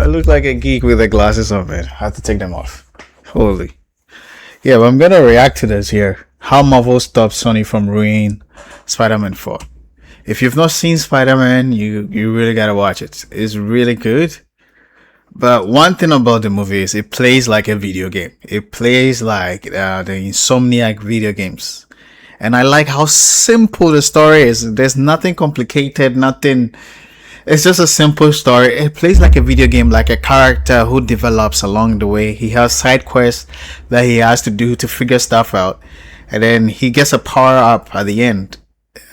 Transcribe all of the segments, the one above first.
I look like a geek with the glasses on, man. I have to take them off. Holy. Yeah, but I'm gonna react to this here. How Marvel stopped Sony from ruining Spider-Man 4. If you've not seen Spider-Man, you really gotta watch it. It's really good. But one thing about the movie is it plays like a video game. It plays like the Insomniac video games. And I like how simple the story is. There's nothing complicated, nothing. It's just a simple story. It plays like a video game, like a character who develops along the way. He has side quests that he has to do to figure stuff out. And then he gets a power up at the end.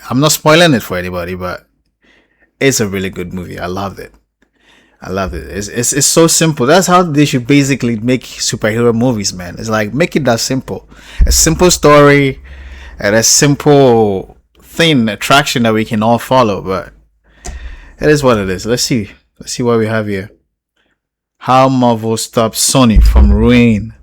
I'm not spoiling it for anybody, but it's a really good movie. I loved it. I love it. It's so simple. That's how they should basically make superhero movies, man. It's like, make it that simple. A simple story and a simple thing, attraction that we can all follow. But it is what it is. Let's see. Let's see what we have here. How Marvel stopped Sony from ruining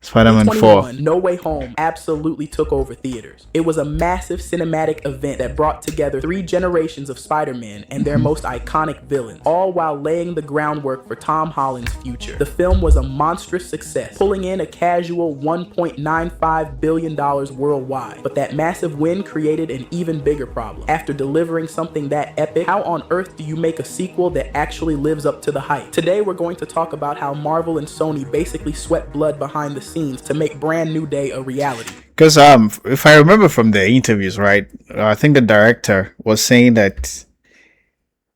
Spider-Man 4. No Way Home absolutely took over theaters. It was a massive cinematic event that brought together 3 generations of Spider-Man and their most iconic villains, all while laying the groundwork for Tom Holland's future. The film was a monstrous success, pulling in a casual $1.95 billion worldwide. But that massive win created an even bigger problem. After delivering something that epic, how on earth do you make a sequel that actually lives up to the hype? Today we're going to talk about how Marvel and Sony basically sweat blood behind the scenes to make Brand New Day a reality. Because if I remember from the interviews, right, I think the director was saying that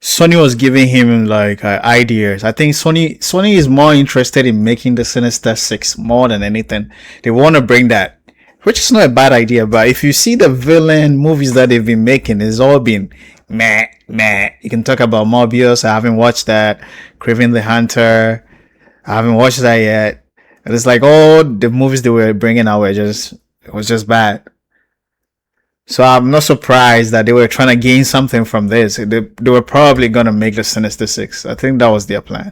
Sony was giving him like ideas. I think Sony is more interested in making the Sinister Six more than anything. They want to bring that, which is not a bad idea. But if you see the villain movies that they've been making, it's all been meh. You can talk about Morbius. I haven't watched that. Kraven the Hunter. I haven't watched that yet. And it's like all the movies they were bringing out it was just bad. So I'm not surprised that they were trying to gain something from this. They were probably gonna make the Sinister Six. I think that was their plan.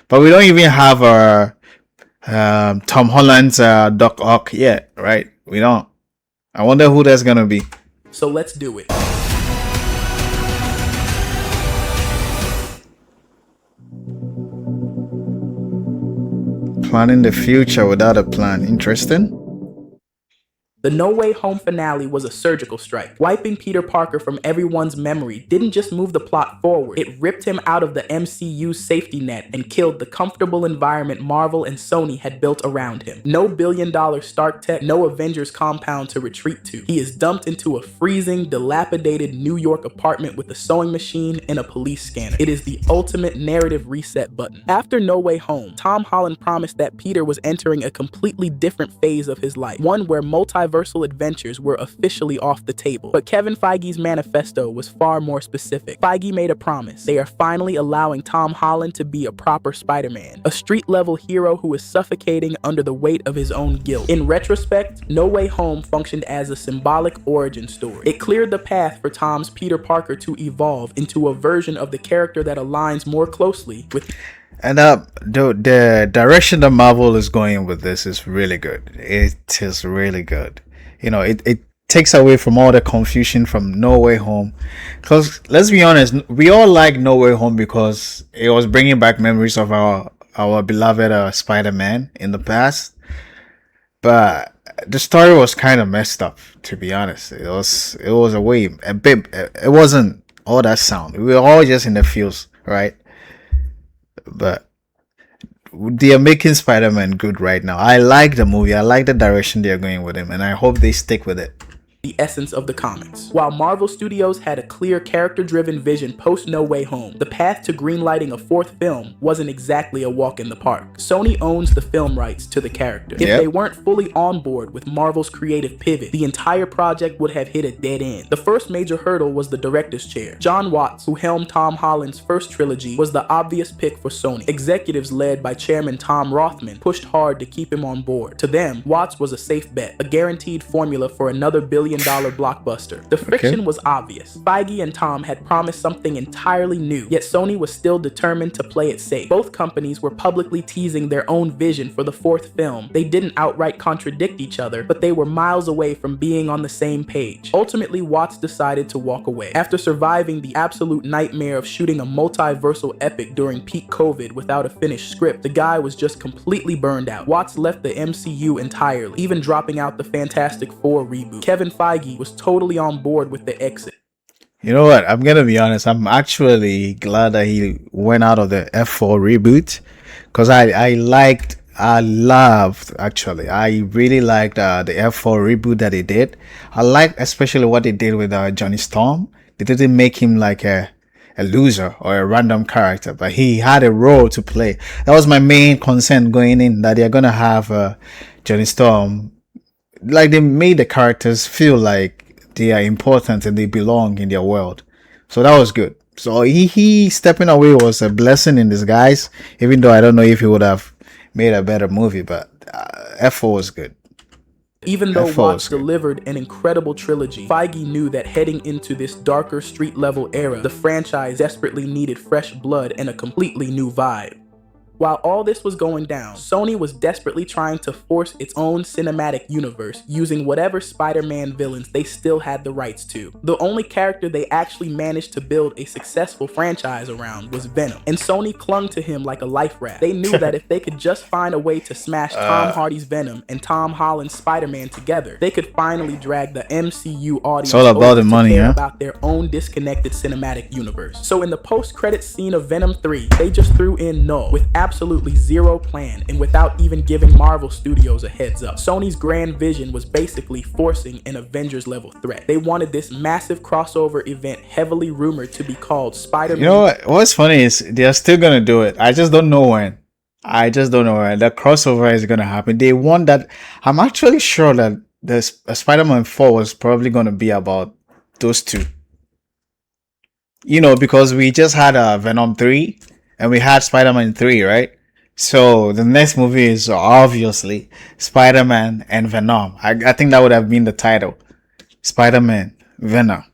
But we don't even have our Tom Holland's Doc Ock yet, right? We don't. I wonder who that's gonna be. So let's do it. Planning the future without a plan. Interesting. The No Way Home finale was a surgical strike. Wiping Peter Parker from everyone's memory didn't just move the plot forward, it ripped him out of the MCU's safety net and killed the comfortable environment Marvel and Sony had built around him. No billion-dollar Stark Tech, no Avengers compound to retreat to. He is dumped into a freezing, dilapidated New York apartment with a sewing machine and a police scanner. It is the ultimate narrative reset button. After No Way Home, Tom Holland promised that Peter was entering a completely different phase of his life, one where multiversal adventures were officially off the table. But Kevin Feige's manifesto was far more specific. Feige made a promise. They are finally allowing Tom Holland to be a proper Spider-Man, a street-level hero who is suffocating under the weight of his own guilt. In retrospect, No Way Home functioned as a symbolic origin story. It cleared the path for Tom's Peter Parker to evolve into a version of the character that aligns more closely with. And the direction that Marvel is going with this is really good. It is really good. You know, it takes away from all the confusion from No Way Home. Because let's be honest, we all like No Way Home because it was bringing back memories of our beloved Spider-Man in the past. But the story was kind of messed up, to be honest. It was a bit. It wasn't all that sound. We were all just in the feels, right? But they are making Spider-Man good right now. I like the movie. I like the direction they're going with him, and I hope they stick with it. The essence of the comics. While Marvel Studios had a clear character-driven vision post No Way Home, the path to greenlighting a 4th film wasn't exactly a walk in the park. Sony owns the film rights to the character. If they weren't fully on board with Marvel's creative pivot, the entire project would have hit a dead end. The first major hurdle was the director's chair. John Watts, who helmed Tom Holland's first trilogy, was the obvious pick for Sony. Executives led by Chairman Tom Rothman pushed hard to keep him on board. To them, Watts was a safe bet, a guaranteed formula for another billion multi-billion-dollar blockbuster. The friction was obvious. Feige and Tom had promised something entirely new, yet Sony was still determined to play it safe. Both companies were publicly teasing their own vision for the fourth film. They didn't outright contradict each other, but they were miles away from being on the same page. Ultimately, Watts decided to walk away. After surviving the absolute nightmare of shooting a multiversal epic during peak COVID without a finished script, the guy was just completely burned out. Watts left the MCU entirely, even dropping out the Fantastic Four reboot. Kevin Feige was totally on board with the exit. You know what? I'm gonna be honest. I'm actually glad that he went out of the F4 reboot, because I really liked the F4 reboot that they did. I like especially what they did with Johnny Storm. They didn't make him like a loser or a random character, but he had a role to play. That was my main concern going in, that they're gonna have Johnny Storm, like they made the characters feel like they are important and they belong in their world. So that was good. So he stepping away was a blessing in disguise, even though I don't know if he would have made a better movie, but F4 was good. Even though Watts delivered an incredible trilogy, Feige knew that heading into this darker street-level era, the franchise desperately needed fresh blood and a completely new vibe. While all this was going down, Sony was desperately trying to force its own cinematic universe using whatever Spider-Man villains they still had the rights to. The only character they actually managed to build a successful franchise around was Venom, and Sony clung to him like a life raft. They knew that if they could just find a way to smash Tom Hardy's Venom and Tom Holland's Spider-Man together, they could finally drag the MCU audience over to care about their own disconnected cinematic universe. So in the post-credits scene of Venom 3, they just threw in Null with absolutely zero plan and without even giving Marvel Studios a heads up. Sony's grand vision was basically forcing an Avengers level threat. They wanted this massive crossover event heavily rumored to be called Spider-Man. You know what? What's funny is they're still gonna do it. I just don't know when. The crossover is gonna happen. They want that. I'm actually sure that the Spider-Man 4 was probably gonna be about those two. You know, because we just had Venom 3 and we had Spider-Man 3, right? So the next movie is obviously Spider-Man and Venom. I think that would have been the title. Spider-Man, Venom.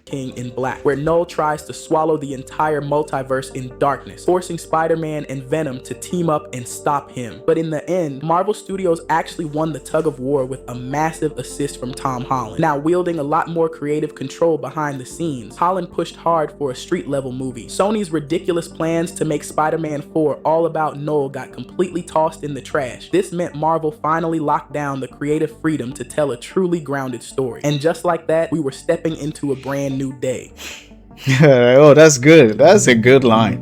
King in Black, where Null tries to swallow the entire multiverse in darkness, forcing Spider-Man and Venom to team up and stop him. But in the end, Marvel Studios actually won the tug of war with a massive assist from Tom Holland. Now wielding a lot more creative control behind the scenes, Holland pushed hard for a street-level movie. Sony's ridiculous plans to make Spider-Man 4 all about Null got completely tossed in the trash. This meant Marvel finally locked down the creative freedom to tell a truly grounded story. And just like that, we were stepping into a brand new day. Oh, that's good. That's a good line.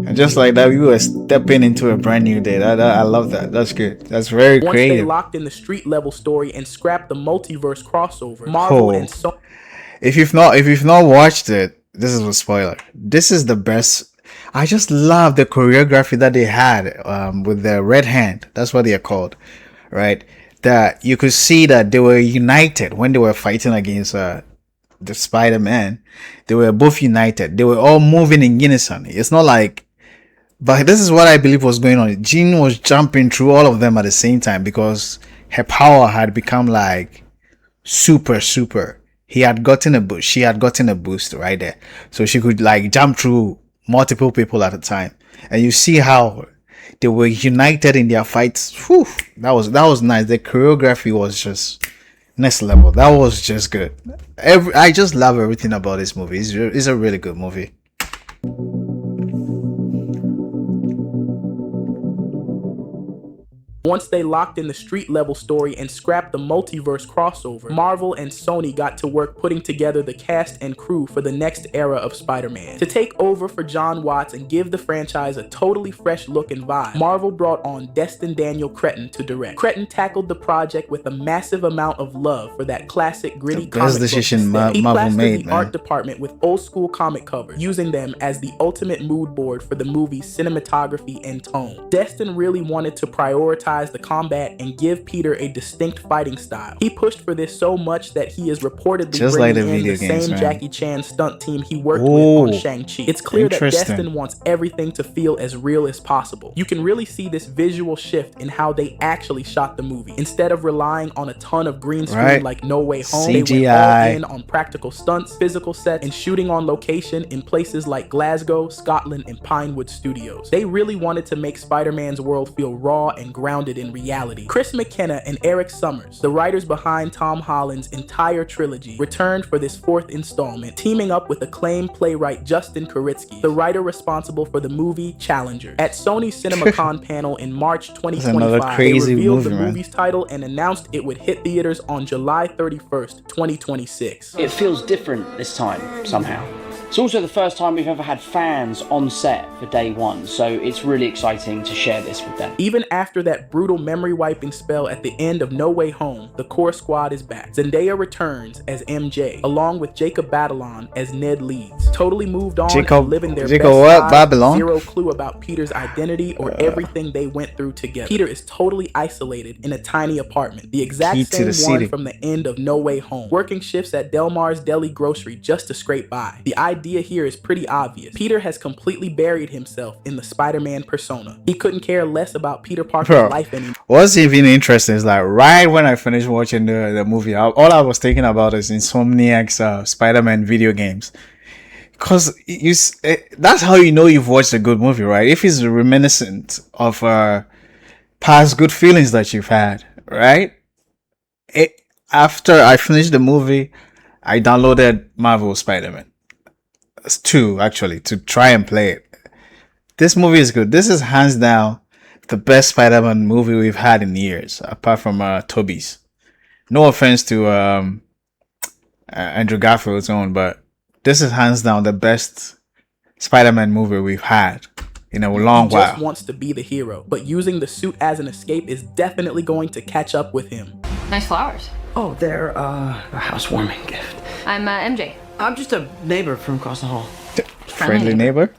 And just like that, we were stepping into a brand new day. I love that. That's good. That's very creative. Once they locked in the street level story and scrapped the multiverse crossover, Marvel and Sony. If you've not watched it, this is a spoiler. This is the best. I just love the choreography that they had with the red hand. That's what they are called, right? That you could see that they were united when they were fighting against the Spider-Man. They were both united. They were all moving in unison. It's not like, but this is what I believe was going on. Jean was jumping through all of them at the same time because her power had become like super. She had gotten a boost right there. So she could like jump through multiple people at a time. And you see how they were united in their fights. Whew, that was nice. The choreography was just next level. That was just good. I just love everything about this movie. It's a really good movie. Once they locked in the street level story and scrapped the multiverse crossover, Marvel and Sony got to work putting together the cast and crew for the next era of Spider-Man. To take over for John Watts and give the franchise a totally fresh look and vibe, Marvel brought on Destin Daniel Cretton to direct. Cretton tackled the project with a massive amount of love for that classic gritty comic book aesthetic. He plastered the art department with old school comic covers, using them as the ultimate mood board for the movie's cinematography and tone. Destin really wanted to prioritize sanitize the combat and give Peter a distinct fighting style. He pushed for this so much that he is reportedly just like bringing the in the video games, same man. Jackie Chan stunt team he worked with on Ooh, Shang-Chi. It's clear that interesting. Destin wants everything to feel as real as possible. You can really see this visual shift in how they actually shot the movie. Instead of relying on a ton of green screen Right. like No Way Home, they went CGI. all in on practical stunts, physical sets, and shooting on location in places like Glasgow, Scotland, and Pinewood Studios. They really wanted to make Spider-Man's world feel raw and grounded in reality. Chris McKenna and Eric Summers, the writers behind Tom Holland's entire trilogy, returned for this fourth installment, teaming up with acclaimed playwright Justin Kuritsky, the writer responsible for the movie Challenger. At Sony's CinemaCon panel in March 2025, they revealed the movie's title and announced it would hit theaters on July 31st, 2026. It feels different this time, somehow. It's also the first time we've ever had fans on set for day one, so it's really exciting to share this with them. Even after that brutal memory wiping spell at the end of No Way Home, the core squad is back. Zendaya returns as MJ, along with Jacob Batalon as Ned Leeds. Totally moved on and living their best lives, Babylon? Zero clue about Peter's identity or everything they went through together. Peter is totally isolated in a tiny apartment, the exact same one from the end of No Way Home, working shifts at Delmar's Deli Grocery just to scrape by. The idea here is pretty obvious. Peter has completely buried himself in the Spider-Man persona. He couldn't care less about Peter Parker's life anymore. What's even interesting is like right when I finished watching the movie, all I was thinking about is Insomniac's Spider-Man video games. Because that's how you know you've watched a good movie, right? If it's reminiscent of past good feelings that you've had, right? After I finished the movie, I downloaded Marvel Spider-Man 2 actually to try and play it. This movie is good. This is hands down the best Spider-Man movie we've had in years, apart from Tobey's. No offense to Andrew Garfield's own, but this is hands down the best Spider-Man movie we've had in a long while. He just wants to be the hero, but using the suit as an escape is definitely going to catch up with him. Nice flowers. Oh, they're a housewarming gift. I'm MJ. I'm just a neighbor from across the hall. Friendly neighbor.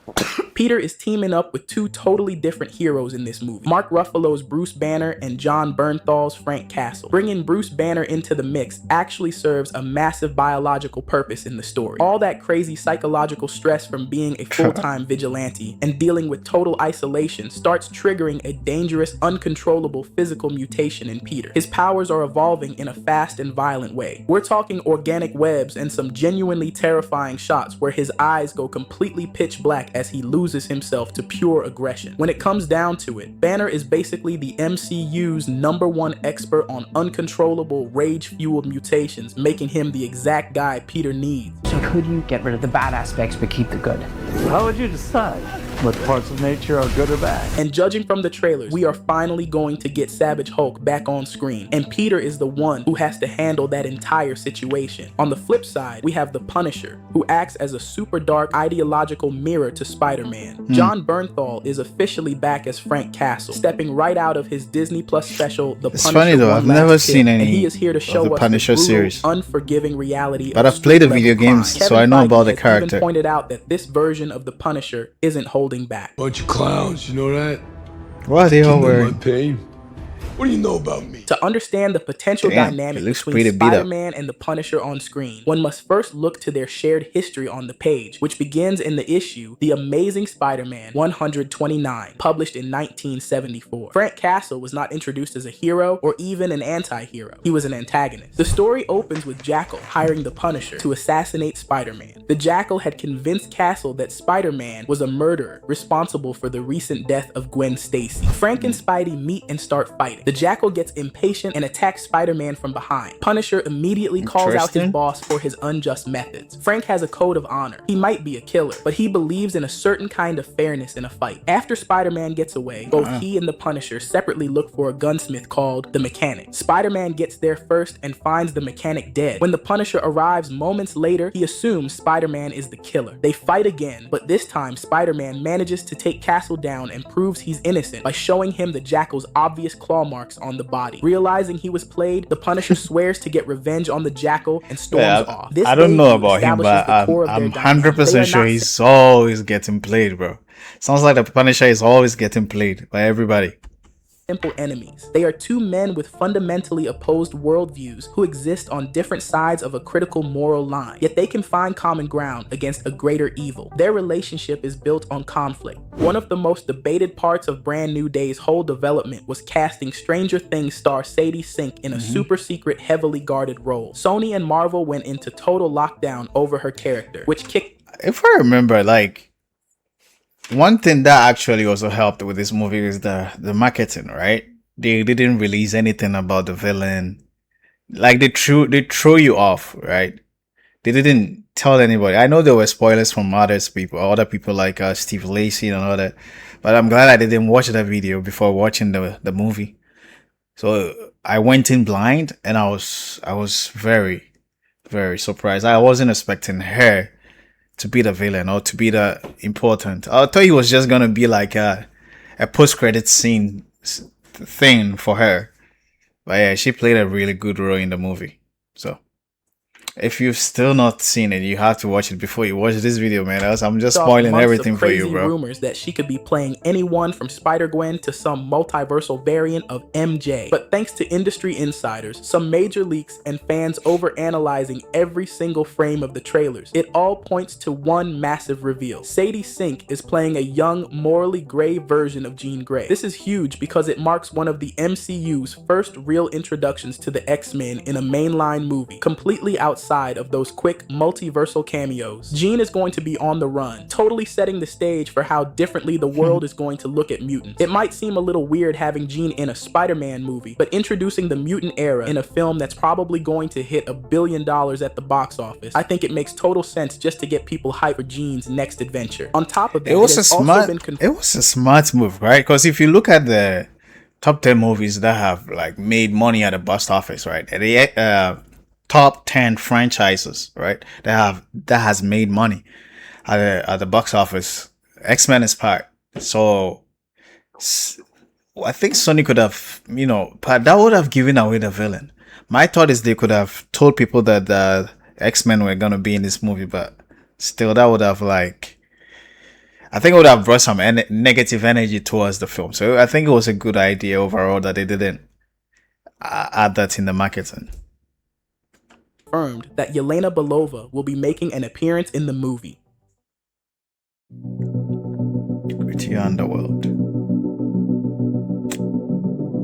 Peter is teaming up with two totally different heroes in this movie. Mark Ruffalo's Bruce Banner and John Bernthal's Frank Castle. Bringing Bruce Banner into the mix actually serves a massive biological purpose in the story. All that crazy psychological stress from being a full-time vigilante and dealing with total isolation starts triggering a dangerous, uncontrollable physical mutation in Peter. His powers are evolving in a fast and violent way. We're talking organic webs and some genuinely terrifying shots where his eyes go completely pitch black as he loses himself to pure aggression. When it comes down to it, Banner is basically the MCU's #1 expert on uncontrollable rage-fueled mutations, making him the exact guy Peter needs. So could you get rid of the bad aspects but keep the good? How would you decide what parts of nature are good or bad? And judging from the trailers, we are finally going to get Savage Hulk back on screen, and Peter is the one who has to handle that entire situation. On the flip side, we have the Punisher, who acts as a super dark ideological mirror to Spider-Man. John Bernthal is officially back as Frank Castle, stepping right out of his Disney Plus special, The Punisher. It's funny though, I've never seen any and he is here to show of the us Punisher the brutal, series. unforgiving reality But of I've played the street-level video games, crime. so I know Kevin about the Feige has character. even pointed out that this version of the Punisher isn't holding back. Bunch of clowns, you know that? What are they all Kindle my wearing? pain. What do you know about me? To understand the potential Damn, dynamic it looks between pretty beat up. Spider-Man and the Punisher on screen, one must first look to their shared history on the page, which begins in the issue The Amazing Spider-Man 129, published in 1974. Frank Castle was not introduced as a hero or even an anti-hero. He was an antagonist. The story opens with Jackal hiring the Punisher to assassinate Spider-Man. The Jackal had convinced Castle that Spider-Man was a murderer responsible for the recent death of Gwen Stacy. Frank and Spidey meet and start fighting. The Jackal gets impatient and attacks Spider-Man from behind. Punisher immediately calls out his boss for his unjust methods. Frank has a code of honor. He might be a killer, but he believes in a certain kind of fairness in a fight. After Spider-Man gets away, both he and the Punisher separately look for a gunsmith called the Mechanic. Spider-Man gets there first and finds the Mechanic dead. When the Punisher arrives moments later, he assumes Spider-Man is the killer. They fight again, but this time Spider-Man manages to take Castle down and proves he's innocent by showing him the Jackal's obvious claw marks on the body. Realizing he was played, the Punisher swears to get revenge on the Jackal and storms off. This I don't know debut about him, but establishes the core of I'm their dynamic. 100% They are sure not he's always getting played, bro. Sounds like the Punisher is always getting played by everybody. simple enemies. They are two men with fundamentally opposed worldviews who exist on different sides of a critical moral line, yet they can find common ground against a greater evil. Their relationship is built on conflict. One of the most debated parts of Brand New Day's whole development was casting Stranger Things star Sadie Sink in a super secret, heavily guarded role. Sony and Marvel went into total lockdown over her character, which kicked... If I remember, like, one thing that actually also helped with this movie is the marketing, right? They didn't release anything about the villain. Like, they threw you off, right? They didn't tell anybody. I know there were spoilers from other people like Steve Lacy and all that, but I'm glad I didn't watch that video before watching the movie. So I went in blind, and I was very, very surprised. I wasn't expecting her to be the villain or to be the important. I thought it was just gonna be like a post-credit scene thing for her. But yeah, she played a really good role in the movie. So if you've still not seen it, you have to watch it before you watch this video, man. Else I'm just spoiling everything for you, bro. Rumors that she could be playing anyone from Spider-Gwen to some multiversal variant of MJ. But thanks to industry insiders, some major leaks, and fans overanalyzing every single frame of the trailers, it all points to one massive reveal. Sadie Sink is playing a young, morally gray version of Jean Grey. This is huge because it marks one of the MCU's first real introductions to the X-Men in a mainline movie, completely outside of those quick multiversal cameos. Jean is going to be on the run, totally setting the stage for how differently the world is going to look at mutants. It might seem a little weird having Jean in a Spider-Man movie, but introducing the mutant era in a film that's probably going to hit $1 billion at the box office, I think it makes total sense just to get people hyped for Jean's next adventure. On top of that, it was a smart move, right? Because if you look at the top 10 movies that have like made money at the box office, right? Top 10 franchises, right? That has made money at the box office. X-Men is part. So I think Sony could have, but that would have given away the villain. My thought is they could have told people that the X-Men were gonna be in this movie, but still, that would have I think it would have brought some negative energy towards the film. So I think it was a good idea overall that they didn't add that in the marketing. Confirmed that Yelena Belova will be making an appearance in the movie. Gritty Underworld.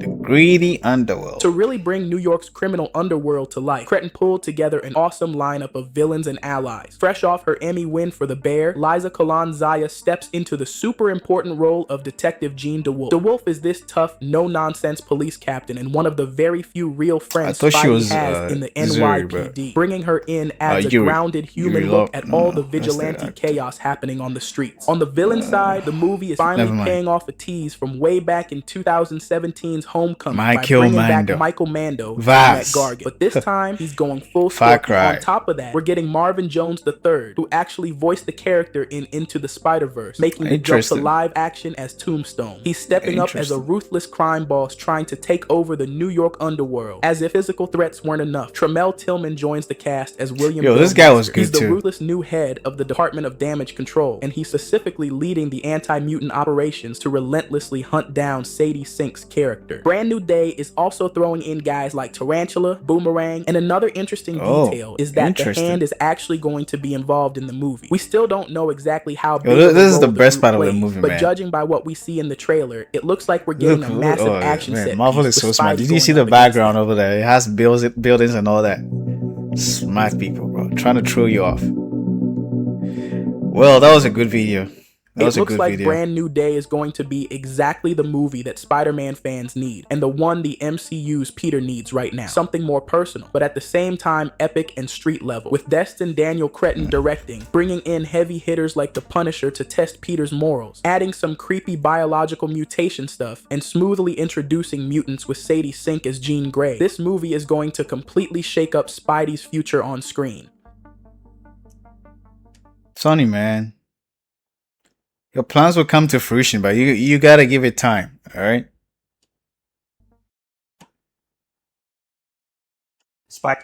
The greedy underworld. To really bring New York's criminal underworld to life, Cretton pulled together an awesome lineup of villains and allies. Fresh off her Emmy win for The Bear, Liza Kalan-Zaya steps into the super important role of Detective Jean DeWolf. DeWolf is this tough, no-nonsense police captain and one of the very few real friends Spidey has in the NYPD. Bringing her in adds a grounded human look at all the vigilante chaos happening on the streets. On the villain side, the movie is finally paying off a tease from way back in 2017's Homecoming by bringing back Michael Mando and Matt Gargan. But this time, he's going full Scorpion. On top of that, we're getting Marvin Jones III, who actually voiced the character in Into the Spider-Verse, making the jump to live action as Tombstone. He's stepping up as a ruthless crime boss trying to take over the New York underworld. As if physical threats weren't enough, Tremel Tillman joins the cast as William Bill this guy was good He's too. the ruthless new head of the Department of Damage Control, and he's specifically leading the anti-mutant operations to relentlessly hunt down Sadie Sink's character. Brand New Day is also throwing in guys like Tarantula, Boomerang, and another interesting detail is that the Hand is actually going to be involved in the movie. We still don't know exactly how big this is the best part of the movie, but judging by what we see in the trailer, it looks like we're getting a massive action set. Marvel is so smart. Did you see the background over there? It has buildings and all that. Smart people, bro. Trying to throw you off. Well, that was a good video. It looks like Brand New Day is going to be exactly the movie that Spider-Man fans need, and the one the MCU's Peter needs right now. Something more personal, but at the same time epic and street level. With Destin Daniel Cretton directing, bringing in heavy hitters like the Punisher to test Peter's morals, adding some creepy biological mutation stuff, and smoothly introducing mutants with Sadie Sink as Jean Grey. This movie is going to completely shake up Spidey's future on screen. Sony, man. Your plans will come to fruition, but you gotta give it time, alright? Spike.